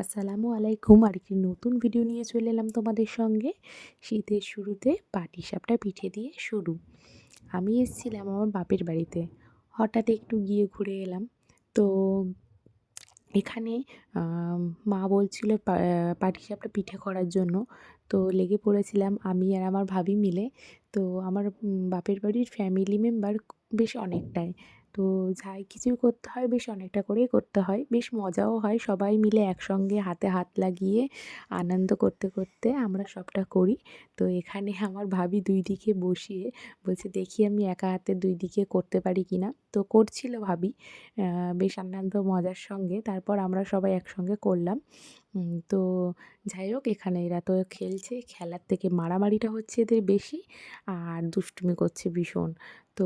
আসসালামু আলাইকুম। আরেকটি নতুন ভিডিও নিয়ে চলে এলাম তোমাদের সঙ্গে। শীতের শুরুতে পাটিসাপটা পিঠে দিয়ে শুরু। আমি এসেছিলাম আমার বাপের বাড়িতে। হঠাৎ একটু গিয়ে ঘুরে এলাম। তো এখানে মা বলছিল পাটিসাপটা পিঠে করার জন্য। তো লেগে পড়েছিলাম আমি আর আমার ভাবি মিলে। তো আমার বাপের বাড়ির ফ্যামিলি মেম্বার বেশ অনেকটাই। তো যাই কিছুই করতে হয় বেশ অনেকটা করেই করতে হয়। বেশ মজাও হয়। সবাই মিলে একসঙ্গে হাতে হাত লাগিয়ে আনন্দ করতে করতে আমরা সবটা করি। তো এখানে আমার ভাবি ২ দিকে বসিয়ে বলছে, "দেখি আমি একা হাতে ২ দিকে করতে পারি কিনা?" তো করছিল ভাবি বেশ আনন্দ মজার সঙ্গে। তারপর আমরা সবাই একসঙ্গে করলাম। তো যাই হোক এখানে এরা তো খেলছে, খেলার থেকে মারামারিটা হচ্ছে এদের বেশি আর দুষ্টুমি করছে ভীষণ। তো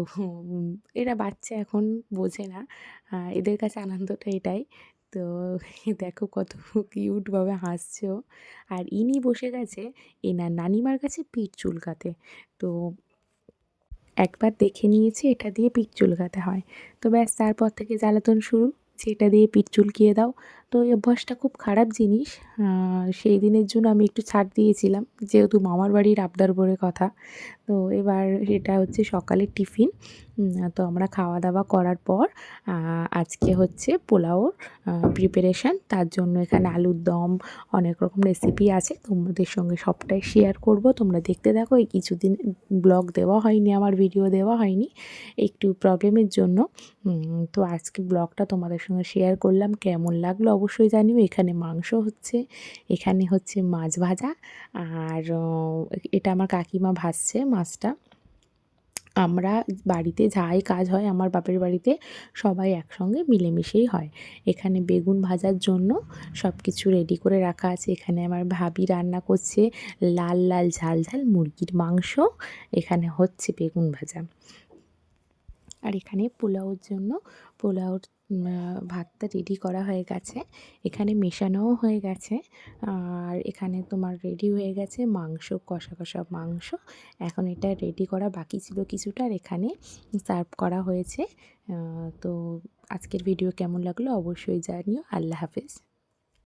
এরা বাচ্চা এখন বোঝে না। এদের কাছে আনন্দটা এটাই। তো দেখো কত কিউটভাবে হাসছে ও। আর ইনি বসে গেছে এনার নানিমার কাছে পিঠ চুলকাতে। তো একবার দেখে নিয়েছি এটা দিয়ে পিঠ চুলকাতে হয়। তো ব্যাস তারপর থেকে জ্বালাতন শুরু যে এটা দিয়ে পিঠ চুলকিয়ে দাও। তো এই অভ্যাসটা খুব খারাপ জিনিস। সেই দিনের জন্য আমি একটু ছাড় দিয়েছিলাম। যেহেতু মামার বাড়ির আবদার বলে কথা। তো এবার এটা হচ্ছে সকালের টিফিন। তো আমরা খাওয়া-দাওয়া করার পর আজকে হচ্ছে পোলাওর প্রিপারেশন। তার জন্য এখানে আলুর দম, অনেক রকম রেসিপি আছে। তোমাদের সঙ্গে সবটাই শেয়ার করব। তোমরা দেখতে থাকো। এই কিছুদিন ব্লগ দেওয়া হয়নি, আমার ভিডিও দেওয়া হয়নি একটু প্রবলেমের জন্য। তো আজকে ব্লগটা তোমাদের সঙ্গে শেয়ার করলাম। কেমন লাগলো অবশ্যই জানিও। এখানে মাংস হচ্ছে, এখানে হচ্ছে মাছ ভাজা আর এটা আমার কাকিমা ভাজছে মাছটা। আমরা বাড়িতে যাই কাজ হয় আমার বাপের বাড়িতে সবাই একসঙ্গে মিলেমিশেই হয়। এখানে বেগুন ভাজার জন্য সব কিছু রেডি করে রাখা আছে। এখানে আমার ভাবি রান্না করছে লাল লাল ঝাল ঝাল মুরগির মাংস। এখানে হচ্ছে বেগুন ভাজা। আর এখানে পোলাওর জন্য পোলাওর ভাতটা রেডি করা হয়ে গেছে। এখানে মেশানোও হয়ে গেছে। আর এখানে তোমার রেডি হয়ে গেছে মাংস, কষা কষা মাংস। এখন এটা রেডি করা বাকি ছিল কিছুটা আর এখানে সার্ভ করা হয়েছে। তো আজকের ভিডিও কেমন লাগলো অবশ্যই জানিও। আল্লাহ হাফেজ।